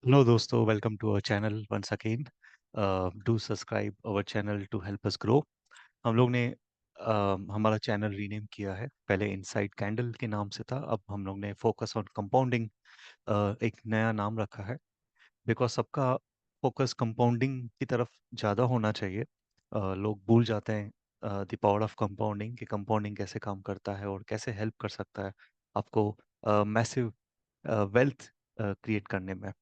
Hello दोस्तों, welcome to our channel once again. Do subscribe our channel to help us grow. हम लोग ने हमारा चैनल रीनेम किया है। पहले इनसाइड कैंडल के नाम से था, अब हम लोग ने फोकस ऑन कंपाउंडिंग एक नया नाम रखा है। बिकॉज सबका फोकस कंपाउंडिंग की तरफ ज़्यादा होना चाहिए। लोग भूल जाते हैं द पावर ऑफ कंपाउंडिंग, कि कंपाउंडिंग कैसे काम करता है और कैसे हेल्प कर सकता है आपको मैसिव वेल्थ क्रिएट करने में।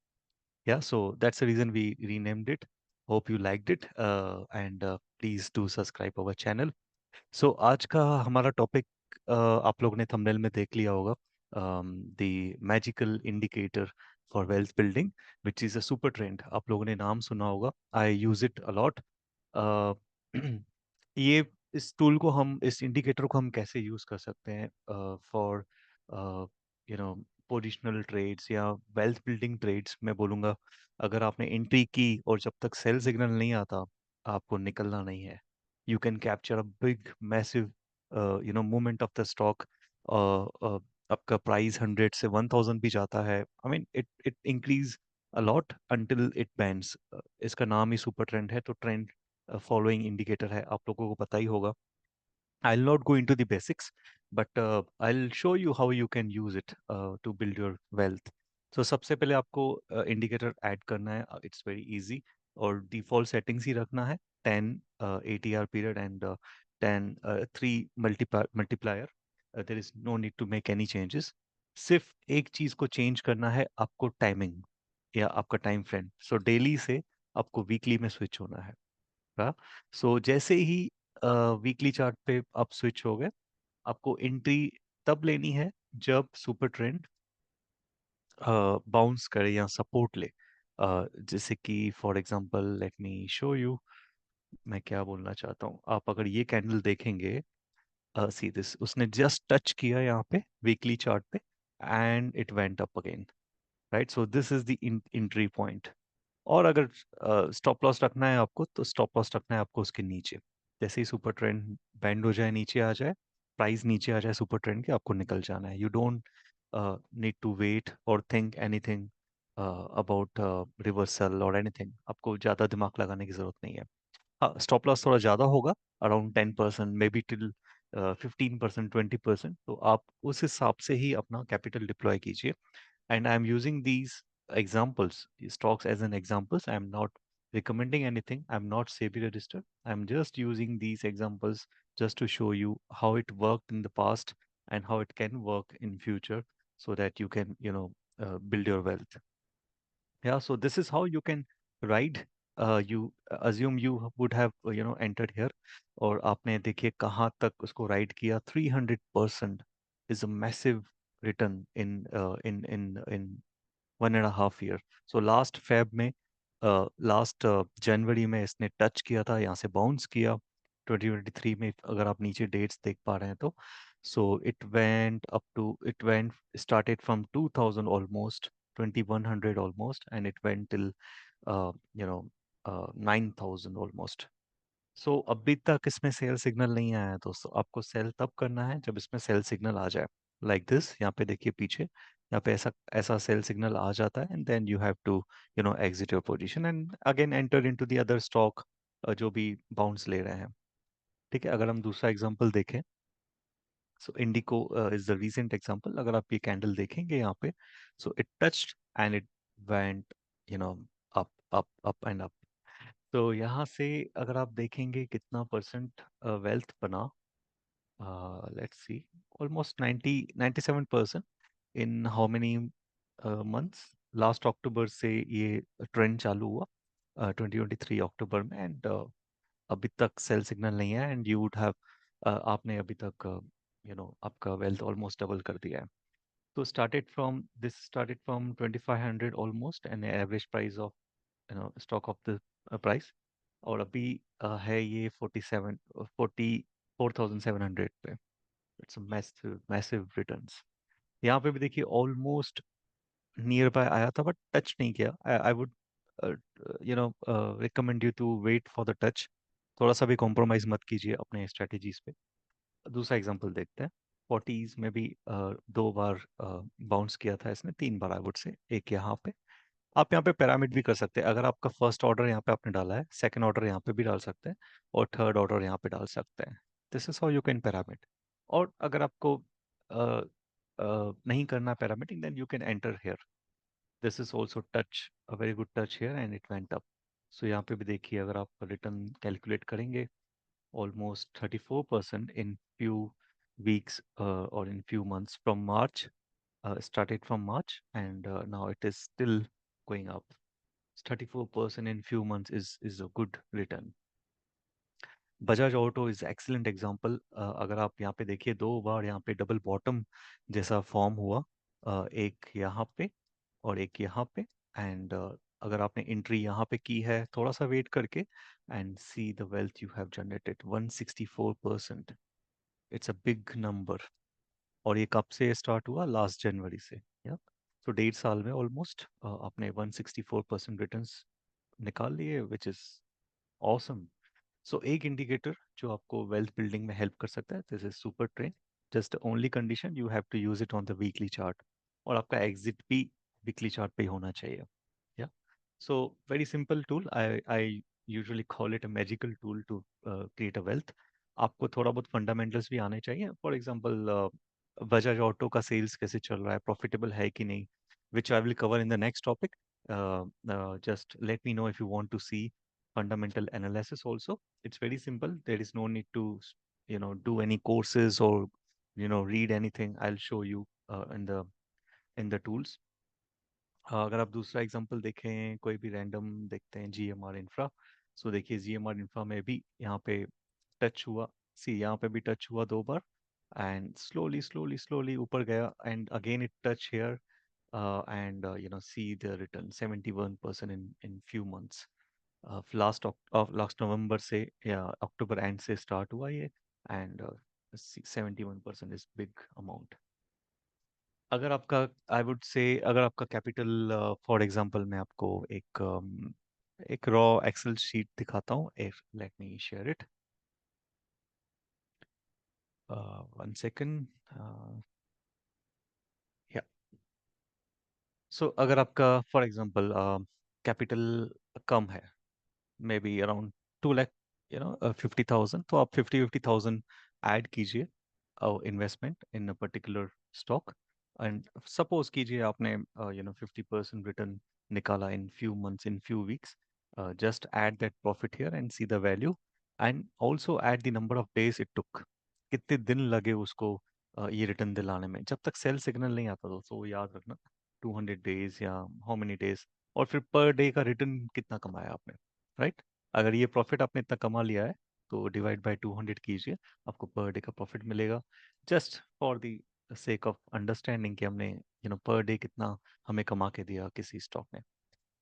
Yeah, so that's the reason we renamed it. Hope you liked it, and please do subscribe our channel. So आज का हमारा टॉपिक आप लोग ने थंबनेल में देख लिया होगा, the magical indicator for wealth building, which is a super trend. आप लोगों ने नाम सुना होगा, आई यूज इट अलॉट। ये इस टूल को हम, इस इंडिकेटर को हम कैसे यूज कर सकते हैं for you know positional trades या वेल्थ बिल्डिंग ट्रेड्स, मैं बोलूँगा। अगर आपने एंट्री की और जब तक सेल सिग्नल नहीं आता, आपको निकलना नहीं है। You can capture a big massive movement of the stock. आपका प्राइस 100 से 1000 भी जाता है। I mean it it increase a lot until it bands. इसका नाम ही सुपर ट्रेंड है, तो ट्रेंड फॉलोइंग इंडिकेटर है, आप लोगों को पता ही होगा। I'll not go into the basics, but I'll show you how you can use it to build your wealth. So सबसे पहले आपको इंडिकेटर ऐड करना है। इट्स वेरी इजी, और डिफॉल्ट सेटिंग्स ही रखना है। 10 ATR period and 10 3 multiplier. There is no need to make any changes. सिर्फ एक चीज को चेंज करना है, आपको टाइमिंग या आपका टाइम फ्रेम। सो डेली से आपको वीकली में स्विच होना है। हाँ। सो जैसे ही वीकली चार्ट पे आप स्विच हो गए, आपको एंट्री तब लेनी है जब सुपर ट्रेंड बाउंस करे या सपोर्ट ले। जैसे कि for example let me show you, मैं क्या बोलना चाहता हूँ। आप अगर ये कैंडल देखेंगे, सी दिस, उसने जस्ट टच किया यहाँ पे वीकली चार्ट पे, and it went up again. Right, so this is the entry point. और अगर स्टॉप लॉस रखना है आपको, तो स्टॉप लॉस रखना है आपको उसके नीचे। जैसे ही सुपर ट्रेंड बैंड हो जाए, नीचे आ जाए, प्राइस नीचे आ जाए सुपर ट्रेंड के, आपको निकल जाना है। You don't need to wait और थिंक एनीथिंग अबाउट रिवर्सल और एनीथिंग। आपको ज़्यादा दिमाग लगाने की ज़रूरत नहीं है। हाँ, स्टॉप लॉस थोड़ा ज़्यादा होगा, अराउंड 10%, मे बी टिल 15%, 20%। तो आप उस हिसाब से ही अपना कैपिटल डिप्लॉय कीजिए। And I'm using these examples, these stocks as an examples. I'm not recommending anything. I'm not SEBI registered. I'm just using these examples just to show you how it worked in the past and how it can work in future, so that you can, build your wealth. Yeah, so this is how you can ride. You assume you would have entered here, और आपने देखिए कहाँ तक उसको ride किया। 300% is a massive return in 1.5 year. So last Feb में, last जनवरी में इसने टच किया था, यहाँ से बाउंस किया। 2023 में अगर आप नीचे डेट्स देख पा रहे हैं तो, so it went started from 2000 almost, 2100 almost, and it went till you know 9000 almost. So अभी तक इसमें सेल सिग्नल नहीं आया है दोस्तों। आपको सेल तब करना है जब इसमें सेल सिग्नल आ जाए, लाइक दिस। यहाँ पे देखिए पीछे, यहाँ पे ऐसा ऐसा सेल सिग्नल आ जाता है, and then you have to exit your position and again enter into the other stock जो भी बाउंस ले रहे हैं। ठीक है, अगर हम दूसरा एग्जांपल देखें, सो इंडिको इज द रीसेंट एग्जांपल। अगर आप ये कैंडल देखेंगे यहाँ पे, so it touched and it went you know up up up and up. तो यहाँ से अगर आप देखेंगे कितना परसेंट वेल्थ बना, let's see, almost 97% in how many months? Last October से ये ट्रेंड चालू हुआ, 2023 अक्टूबर में, एंड अभी तक सेल सिग्नल नहीं है, एंड यू वुड हैव, आपने अभी तक आपका वेल्थ ऑलमोस्ट डबल कर दिया है। तो started from 2500 almost, and average price of stock of the price, और अभी है ये 44,700 पे। It's massive massive returns. यहाँ पे भी देखिए ऑलमोस्ट नियर बाय आया था, बट टच नहीं किया। I would recommend you to wait for the touch. थोड़ा सा भी कॉम्प्रोमाइज मत कीजिए अपने स्ट्रेटेजीज पे। दूसरा एग्जांपल देखते हैं। 40s में भी 2 बार बाउंस किया था इसने, 3 बार आई वुड से, एक यहाँ पे। आप यहाँ पे पिरामिड भी कर सकते हैं। अगर आपका फर्स्ट ऑर्डर यहाँ पे आपने डाला है, सेकंड ऑर्डर यहाँ पे भी डाल सकते हैं, और थर्ड ऑर्डर यहाँ पे डाल सकते हैं। This is how you can pyramid. और अगर आपको नहीं करना pyramiding, then you can enter here. This is also touch, a very good touch here, and it went up. So यहाँ पे भी देखिए, अगर आप रिटर्न कैलकुलेट करेंगे, almost 34% in few weeks or in few months from March, started from March, and now it is still going up. 34% in few months is a good return. Bajaj auto is excellent example. अगर आप यहाँ पे देखिए, दो बार यहाँ पे double bottom जैसा form हुआ, एक यहाँ पे और एक यहाँ पे। एंड अगर आपने एंट्री यहाँ पे की है, थोड़ा सा वेट करके, and C the wealth you have generated 164%। It's a big number. और ये कब से स्टार्ट हुआ? लास्ट जनवरी से। या तो 1.5 साल में ऑलमोस्ट आपने 164% रिटर्न्स निकाल लिए, विच इज ऑसम। सो एक इंडिकेटर जो आपको वेल्थ बिल्डिंग में हेल्प कर सकता है, this is super trend. Just only condition, you have to use it on the weekly chart, और आपका एग्जिट भी वीकली चार्ट पे ही होना चाहिए। या so very simple tool. I usually call it a magical tool to create a wealth. आपको थोड़ा बहुत फंडामेंटल्स भी आने चाहिए। फॉर एग्जांपल, बजाज ऑटो का सेल्स कैसे चल रहा है, प्रॉफिटेबल है कि नहीं, which I will cover in the next topic. Just let me know if you want to see fundamental analysis also. It's very simple. There is no need to do any courses or read anything. I'll show you in the tools. अगर आप दूसरा example देखें, कोई भी random देखते हैं, GMR infra. सो देखिए, GMR infra में भी यहाँ पे टच हुआ। सी यहाँ पे भी टच हुआ 2 बार, एंड स्लोली स्लोली स्लोली ऊपर गया, and again it touch here, and see the return 71% in few months. Last नवंबर से या अक्टूबर एंड से स्टार्ट हुआ ये, एंड 71% इज बिग अमाउंट। अगर आपका, आई वुड से, अगर आपका कैपिटल, फॉर एग्जांपल मैं आपको एक रॉ एक्सेल शीट दिखाता हूँ। If let me share it, 1 second. या सो अगर आपका फॉर एग्जांपल कैपिटल कम है, मे बी अराउंड 2 लाख, 50,000, तो आप 50,000 ऐड कीजिए investment in a particular stock. And suppose कीजिए आपने 50% रिटर्न निकाला in few months, in few weeks. Just add that profit here and see the value, and also add the number of days it took. कितने दिन लगे उसको ये return दिलाने में। जब तक सेल सिग्नल नहीं आता था, तो याद रखना 200 डेज या हाउ मेनी डेज। और फिर पर डे का रिटर्न कितना कमाया आपने, राइट? अगर ये प्रॉफिट आपने इतना कमा लिया है, तो डिवाइड बाय 200 कीजिए, आपको पर डे का प्रॉफिट मिलेगा। Just for the sake of understanding कि हमने पर डे कितना हमें कमा के दिया किसी स्टॉक ने।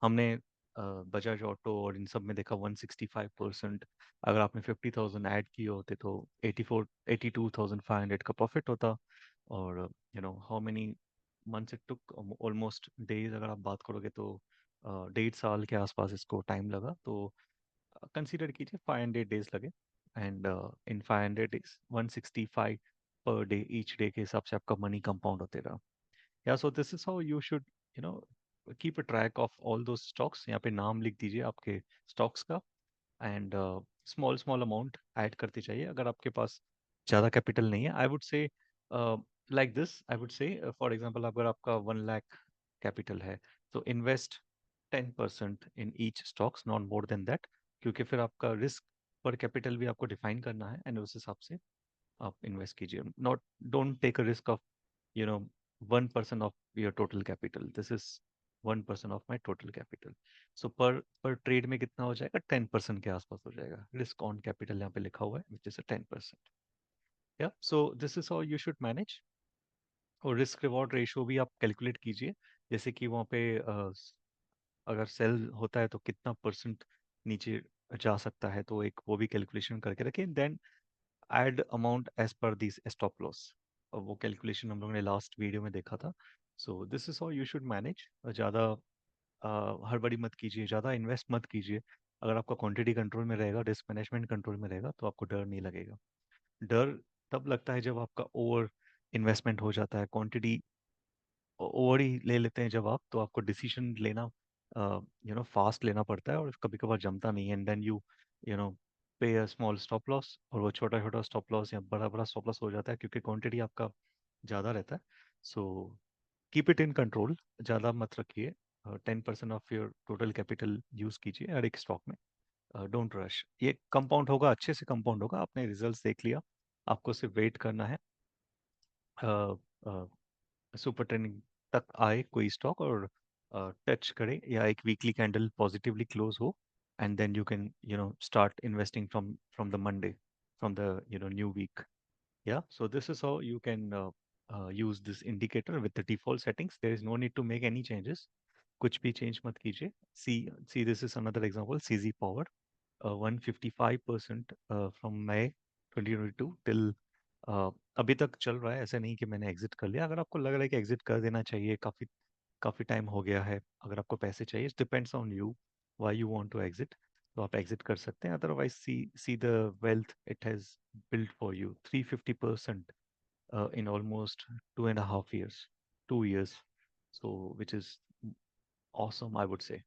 हमने बजाज ऑटो और इन सब में देखा 165%। अगर आपने 50,000 ऐड किए होते, तो 82,500 का प्रॉफिट होता। और how many months it took, almost days अगर आप बात करोगे, तो 1.5 साल के आसपास इसको टाइम लगा। तो कंसीडर कीजिए 500 डेज लगे, and in 500 days 165 per day, each day के हिसाब से आपका मनी कंपाउंड होते रहा। या सो this is how you should you know keep a track of all दो स्टॉक्स। यहाँ पे नाम लिख दीजिए आपके स्टॉक्स का, and small small amount add करते चाहिए। अगर आपके पास ज़्यादा कैपिटल नहीं है, I would say like this, I would say for example, अगर आपका 1 लाख कैपिटल है, तो invest 10% in each stocks, not more than that. क्योंकि फिर आपका रिस्क पर कैपिटल भी आपको डिफाइन करना है, एंड उस हिसाब से आप इन्वेस्ट कीजिए। Not, don't take a risk of you know 1% of your total capital. This is 1% of my total capital. So पर ट्रेड में कितना हो जाएगा? 10% के आसपास हो जाएगा। रिस्क ऑन कैपिटल यहाँ पे लिखा हुआ है, विच इज 10%। या सो this is how you should manage. और रिस्क रिवॉर्ड रेशियो भी आप कैलकुलेट कीजिए। जैसे कि वहाँ पे अगर सेल होता है, तो कितना परसेंट नीचे जा सकता है, तो एक वो भी कैलकुलेशन करके रखें। Then add amount as per this stop loss. वो कैलकुलेशन हम लोगों ने लास्ट वीडियो में देखा था। So this is how you should manage. ज़्यादा हड़बड़ी मत कीजिए, ज़्यादा इन्वेस्ट मत कीजिए। अगर आपका क्वांटिटी कंट्रोल में रहेगा, रिस्क मैनेजमेंट कंट्रोल में रहेगा, तो आपको डर नहीं लगेगा। डर तब लगता है जब आपका ओवर इन्वेस्टमेंट हो जाता है, क्वांटिटी ओवर ही ले लेते हैं जब आप, तो आपको डिसीजन लेना फास्ट लेना पड़ता है और कभी कभार जमता नहीं है, एंड देन यू नो पे अ स्मॉल स्टॉप लॉस, और वो छोटा छोटा स्टॉप लॉस या बड़ा बड़ा स्टॉप लॉस हो जाता है क्योंकि क्वांटिटी आपका ज़्यादा रहता है। So keep it in control, ज़्यादा मत रखिए। 10% of your total capital use कीजिए हर एक स्टॉक में। डोंट रश, ये कंपाउंड होगा, अच्छे से कंपाउंड होगा। आपने रिजल्ट्स देख लिया, आपको सिर्फ वेट करना है सुपर ट्रेंडिंग तक आए कोई स्टॉक और टच करे, या एक वीकली कैंडल पॉजिटिवली क्लोज हो, and then you can start investing from the Monday, from the new week. Yeah, so this is how you can use this indicator with the default settings. There is no need to make any changes. कुछ भी change मत कीजिए। See, this is another example. CZ Power, 155% from May 2022 till अभी तक चल रहा है। ऐसा नहीं कि मैंने एग्जिट कर लिया। अगर आपको लग रहा है कि एग्जिट कर देना चाहिए, काफ़ी काफ़ी टाइम हो गया है, अगर आपको पैसे चाहिए, it depends on you why you want to exit, तो आप एग्जिट कर सकते हैं। Otherwise see the wealth it has built for you, 350% in almost 2.5 years, 2 years. So, which is awesome, I would say.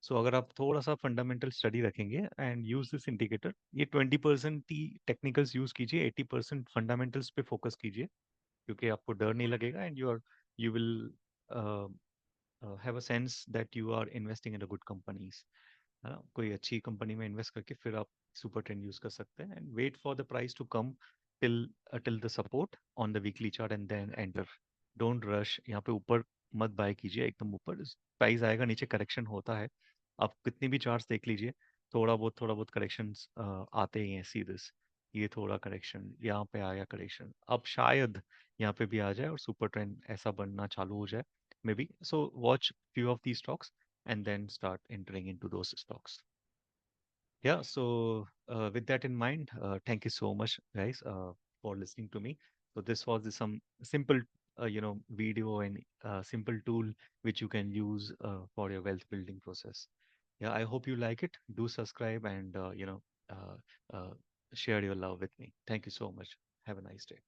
So, अगर आप थोड़ा सा fundamental study रखेंगे एंड यूज दिस इंडिकेटर, ये 20% ही टेक्निकल्स यूज कीजिए, 80% फंडामेंटल्स पे फोकस कीजिए, क्योंकि आपको डर नहीं लगेगा, and you will have a sense that you are investing in a good companies, है ना। कोई अच्छी कंपनी में इन्वेस्ट करके फिर आप सुपर ट्रेंड यूज कर सकते हैं, and wait for the price to come till till the support on the weekly chart, and then enter. Don't rush, यहाँ पे ऊपर मत बाय कीजिए, एकदम ऊपर प्राइस आएगा, नीचे करेक्शन होता है। आप कितनी भी चार्ट्स देख लीजिए, थोड़ा बहुत करेक्शंस आते ही हैं। सी दिस, ये थोड़ा करेक्शन, यहाँ पे आया करेक्शन, अब शायद यहाँ पे भी आ जाए और सुपर ट्रेंड ऐसा बनना चालू हो जाए, may be. So watch few of these stocks and then start entering into those stocks. Yeah, so with that in mind, thank you so much, guys, for listening to me. So this was some simple, video and simple tool which you can use for your wealth building process. Yeah, I hope you like it. Do subscribe and uh, share your love with me. Thank you so much. Have a nice day.